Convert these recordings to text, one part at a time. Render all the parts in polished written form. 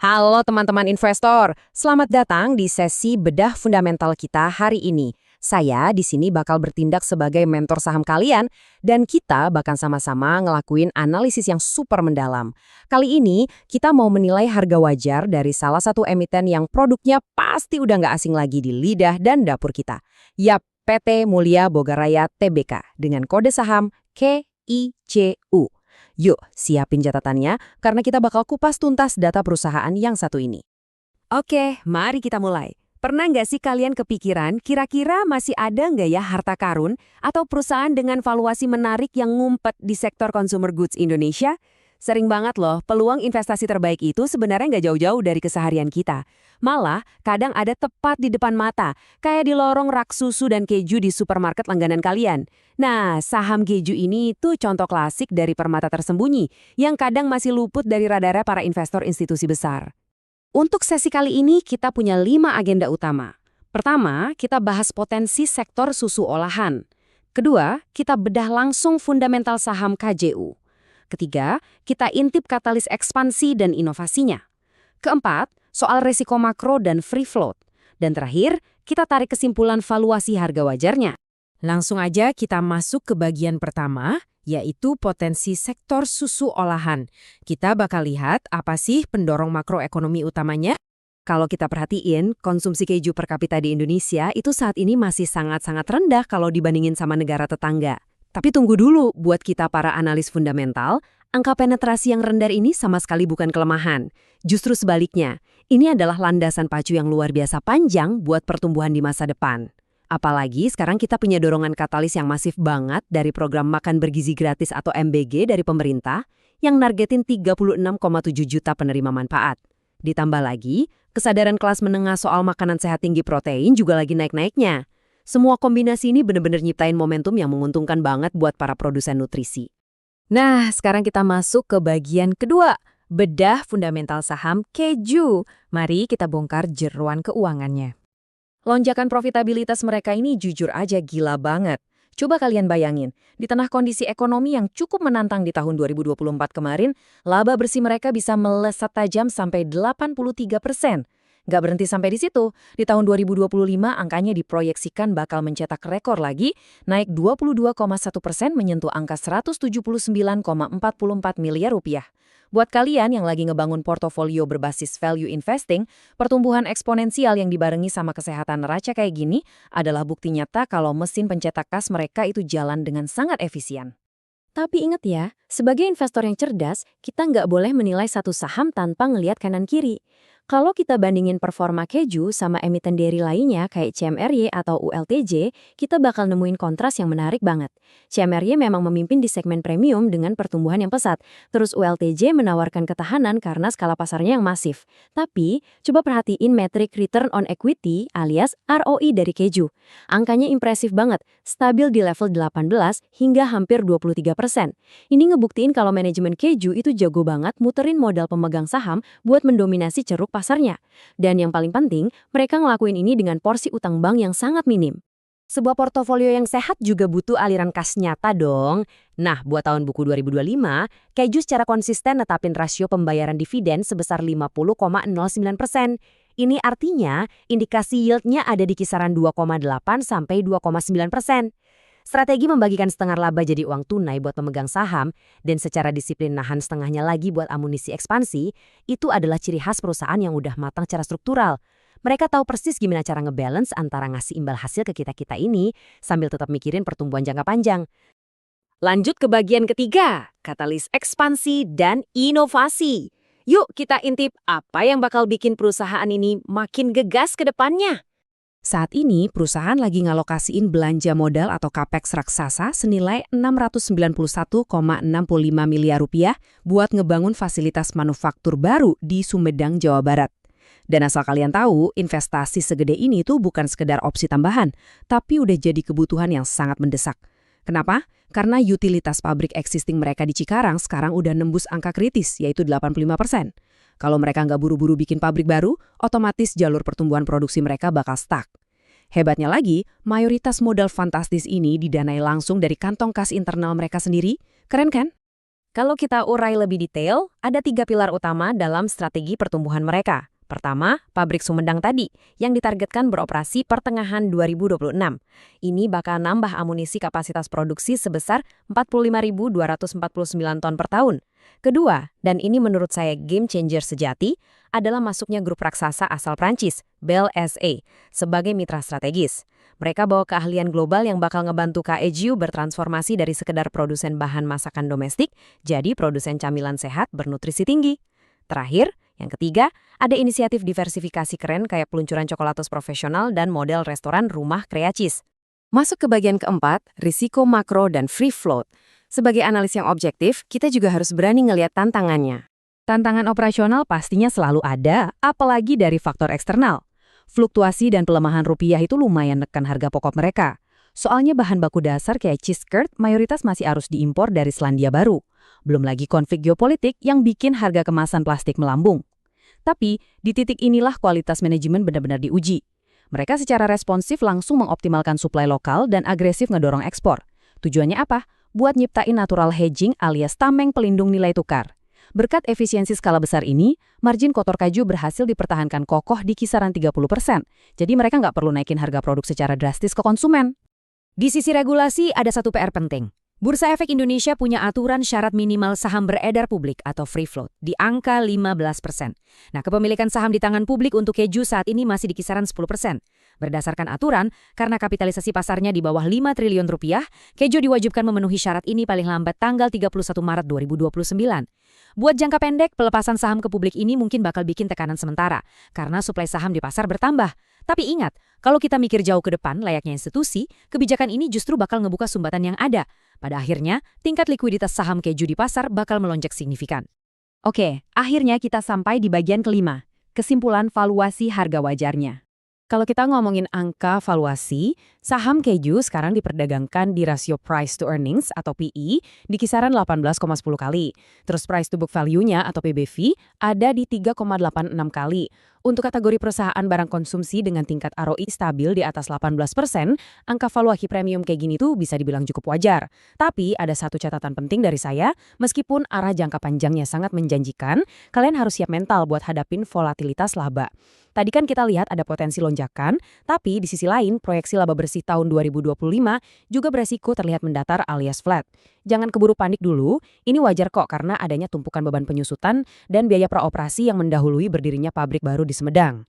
Halo teman-teman investor, selamat datang di sesi bedah fundamental kita hari ini. Saya di sini bakal bertindak sebagai mentor saham kalian dan kita bahkan sama-sama ngelakuin analisis yang super mendalam. Kali ini kita mau menilai harga wajar dari salah satu emiten yang produknya pasti udah nggak asing lagi di lidah dan dapur kita. Yap, PT Mulia Bogaraya Tbk dengan kode saham KICU. Yuk, siapin catatannya karena kita bakal kupas tuntas data perusahaan yang satu ini. Oke, mari kita mulai. Pernah nggak sih kalian kepikiran kira-kira masih ada nggak ya harta karun atau perusahaan dengan valuasi menarik yang ngumpet di sektor consumer goods Indonesia? Sering banget loh, peluang investasi terbaik itu sebenarnya nggak jauh-jauh dari keseharian kita. Malah, kadang ada tepat di depan mata, kayak di lorong rak susu dan keju di supermarket langganan kalian. Nah, saham keju ini tuh contoh klasik dari permata tersembunyi, yang kadang masih luput dari radarnya para investor institusi besar. Untuk sesi kali ini, kita punya 5 agenda utama. Pertama, kita bahas potensi sektor susu olahan. Kedua, kita bedah langsung fundamental saham KJU. Ketiga, kita intip katalis ekspansi dan inovasinya. Keempat, soal resiko makro dan free float. Dan terakhir, kita tarik kesimpulan valuasi harga wajarnya. Langsung aja kita masuk ke bagian pertama, yaitu potensi sektor susu olahan. Kita bakal lihat apa sih pendorong makroekonomi utamanya. Kalau kita perhatiin, konsumsi keju per kapita di Indonesia itu saat ini masih sangat-sangat rendah kalau dibandingin sama negara tetangga. Tapi tunggu dulu, buat kita para analis fundamental, angka penetrasi yang rendah ini sama sekali bukan kelemahan. Justru sebaliknya, ini adalah landasan pacu yang luar biasa panjang buat pertumbuhan di masa depan. Apalagi sekarang kita punya dorongan katalis yang masif banget dari program makan bergizi gratis atau MBG dari pemerintah yang nargetin 36,7 juta penerima manfaat. Ditambah lagi, kesadaran kelas menengah soal makanan sehat tinggi protein juga lagi naik-naiknya. Semua kombinasi ini benar-benar nyiptain momentum yang menguntungkan banget buat para produsen nutrisi. Nah, sekarang kita masuk ke bagian kedua, bedah fundamental saham keju. Mari kita bongkar jeroan keuangannya. Lonjakan profitabilitas mereka ini jujur aja gila banget. Coba kalian bayangin, di tengah kondisi ekonomi yang cukup menantang di tahun 2024 kemarin, laba bersih mereka bisa melesat tajam sampai 83%. Nggak berhenti sampai di situ. Di tahun 2025 angkanya diproyeksikan bakal mencetak rekor lagi, naik 22,1% menyentuh angka 179,44 miliar rupiah. Buat kalian yang lagi ngebangun portofolio berbasis value investing, pertumbuhan eksponensial yang dibarengi sama kesehatan neraca kayak gini adalah bukti nyata kalau mesin pencetak kas mereka itu jalan dengan sangat efisien. Tapi ingat ya, sebagai investor yang cerdas, kita nggak boleh menilai satu saham tanpa ngelihat kanan-kiri. Kalau kita bandingin performa keju sama emiten dairy lainnya kayak CMRY atau ULTJ, kita bakal nemuin kontras yang menarik banget. CMRY memang memimpin di segmen premium dengan pertumbuhan yang pesat, terus ULTJ menawarkan ketahanan karena skala pasarnya yang masif. Tapi, coba perhatiin metrik return on equity alias ROI dari keju. Angkanya impresif banget, stabil di level 18 hingga hampir 23%. Ini ngebuktiin kalau manajemen keju itu jago banget muterin modal pemegang saham buat mendominasi ceruk pasarnya. Dan yang paling penting, mereka ngelakuin ini dengan porsi utang bank yang sangat minim. Sebuah portofolio yang sehat juga butuh aliran kas nyata dong. Nah, buat tahun buku 2025, keju secara konsisten netapin rasio pembayaran dividen sebesar 50,09%. Ini artinya indikasi yieldnya ada di kisaran 2,8 sampai 2,9%. Strategi membagikan setengah laba jadi uang tunai buat pemegang saham dan secara disiplin nahan setengahnya lagi buat amunisi ekspansi, itu adalah ciri khas perusahaan yang udah matang secara struktural. Mereka tahu persis gimana cara ngebalance antara ngasih imbal hasil ke kita-kita ini sambil tetap mikirin pertumbuhan jangka panjang. Lanjut ke bagian ketiga, katalis ekspansi dan inovasi. Yuk kita intip apa yang bakal bikin perusahaan ini makin gegas ke depannya. Saat ini, perusahaan lagi ngalokasiin belanja modal atau capex raksasa senilai 691,65 miliar rupiah buat ngebangun fasilitas manufaktur baru di Sumedang, Jawa Barat. Dan asal kalian tahu, investasi segede ini tuh bukan sekedar opsi tambahan, tapi udah jadi kebutuhan yang sangat mendesak. Kenapa? Karena utilitas pabrik existing mereka di Cikarang sekarang udah nembus angka kritis, yaitu 85%. Kalau mereka nggak buru-buru bikin pabrik baru, otomatis jalur pertumbuhan produksi mereka bakal stuck. Hebatnya lagi, mayoritas modal fantastis ini didanai langsung dari kantong kas internal mereka sendiri. Keren kan? Kalau kita urai lebih detail, ada 3 pilar utama dalam strategi pertumbuhan mereka. Pertama, pabrik Sumedang tadi, yang ditargetkan beroperasi pertengahan 2026. Ini bakal nambah amunisi kapasitas produksi sebesar 45.249 ton per tahun. Kedua, dan ini menurut saya game changer sejati, adalah masuknya grup raksasa asal Prancis, Bel SA, sebagai mitra strategis. Mereka bawa keahlian global yang bakal ngebantu KEJU bertransformasi dari sekedar produsen bahan masakan domestik jadi produsen camilan sehat bernutrisi tinggi. Terakhir, yang ketiga, ada inisiatif diversifikasi keren kayak peluncuran coklatos profesional dan model restoran rumah Kreacis. Masuk ke bagian keempat, risiko makro dan free float. Sebagai analis yang objektif, kita juga harus berani ngelihat tantangannya. Tantangan operasional pastinya selalu ada, apalagi dari faktor eksternal. Fluktuasi dan pelemahan rupiah itu lumayan nekan harga pokok mereka. Soalnya bahan baku dasar kayak cheese curd mayoritas masih harus diimpor dari Selandia Baru. Belum lagi konflik geopolitik yang bikin harga kemasan plastik melambung. Tapi, di titik inilah kualitas manajemen benar-benar diuji. Mereka secara responsif langsung mengoptimalkan suplai lokal dan agresif ngedorong ekspor. Tujuannya apa? Buat nyiptain natural hedging alias tameng pelindung nilai tukar. Berkat efisiensi skala besar ini, margin kotor kaju berhasil dipertahankan kokoh di kisaran 30%. Jadi mereka nggak perlu naikin harga produk secara drastis ke konsumen. Di sisi regulasi, ada satu PR penting. Bursa Efek Indonesia punya aturan syarat minimal saham beredar publik atau free float di angka 15%. Nah, kepemilikan saham di tangan publik untuk Keju saat ini masih di kisaran 10%. Berdasarkan aturan, karena kapitalisasi pasarnya di bawah 5 triliun rupiah, Keju diwajibkan memenuhi syarat ini paling lambat tanggal 31 Maret 2029. Buat jangka pendek, pelepasan saham ke publik ini mungkin bakal bikin tekanan sementara, karena suplai saham di pasar bertambah. Tapi ingat, kalau kita mikir jauh ke depan layaknya institusi, kebijakan ini justru bakal ngebuka sumbatan yang ada. Pada akhirnya, tingkat likuiditas saham Keju di pasar bakal melonjak signifikan. Oke, akhirnya kita sampai di bagian kelima, kesimpulan valuasi harga wajarnya. Kalau kita ngomongin angka valuasi, saham Keju sekarang diperdagangkan di rasio price to earnings atau PE di kisaran 18,10 kali. Terus price to book value-nya atau PBV ada di 3,86 kali. Untuk kategori perusahaan barang konsumsi dengan tingkat ROI stabil di atas 18%, angka valuasi premium kayak gini tuh bisa dibilang cukup wajar. Tapi ada satu catatan penting dari saya, meskipun arah jangka panjangnya sangat menjanjikan, kalian harus siap mental buat hadapin volatilitas laba. Tadi kan kita lihat ada potensi lonjakan, tapi di sisi lain proyeksi laba bersih tahun 2025 juga beresiko terlihat mendatar alias flat. Jangan keburu panik dulu, ini wajar kok karena adanya tumpukan beban penyusutan dan biaya praoperasi yang mendahului berdirinya pabrik baru di Sumedang.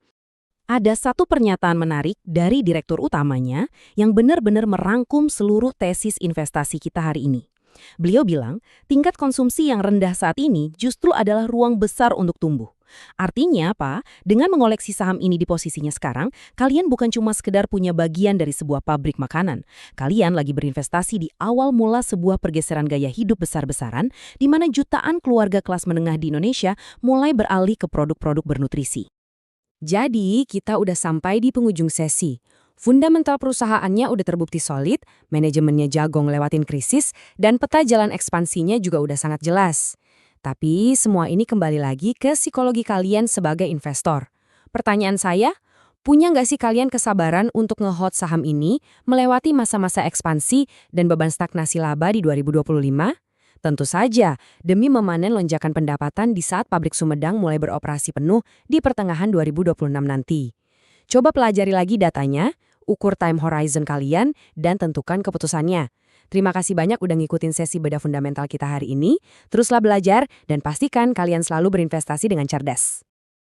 Ada satu pernyataan menarik dari direktur utamanya yang benar-benar merangkum seluruh tesis investasi kita hari ini. Beliau bilang, tingkat konsumsi yang rendah saat ini justru adalah ruang besar untuk tumbuh. Artinya apa? Dengan mengoleksi saham ini di posisinya sekarang, kalian bukan cuma sekedar punya bagian dari sebuah pabrik makanan. Kalian lagi berinvestasi di awal mula sebuah pergeseran gaya hidup besar-besaran, di mana jutaan keluarga kelas menengah di Indonesia mulai beralih ke produk-produk bernutrisi. Jadi, kita udah sampai di penghujung sesi. Fundamental perusahaannya udah terbukti solid, manajemennya jago ngelewatin krisis, dan peta jalan ekspansinya juga udah sangat jelas. Tapi semua ini kembali lagi ke psikologi kalian sebagai investor. Pertanyaan saya, punya nggak sih kalian kesabaran untuk nge-hold saham ini melewati masa-masa ekspansi dan beban stagnasi laba di 2025? Tentu saja, demi memanen lonjakan pendapatan di saat pabrik Sumedang mulai beroperasi penuh di pertengahan 2026 nanti. Coba pelajari lagi datanya, ukur time horizon kalian, dan tentukan keputusannya. Terima kasih banyak udah ngikutin sesi bedah fundamental kita hari ini. Teruslah belajar dan pastikan kalian selalu berinvestasi dengan cerdas.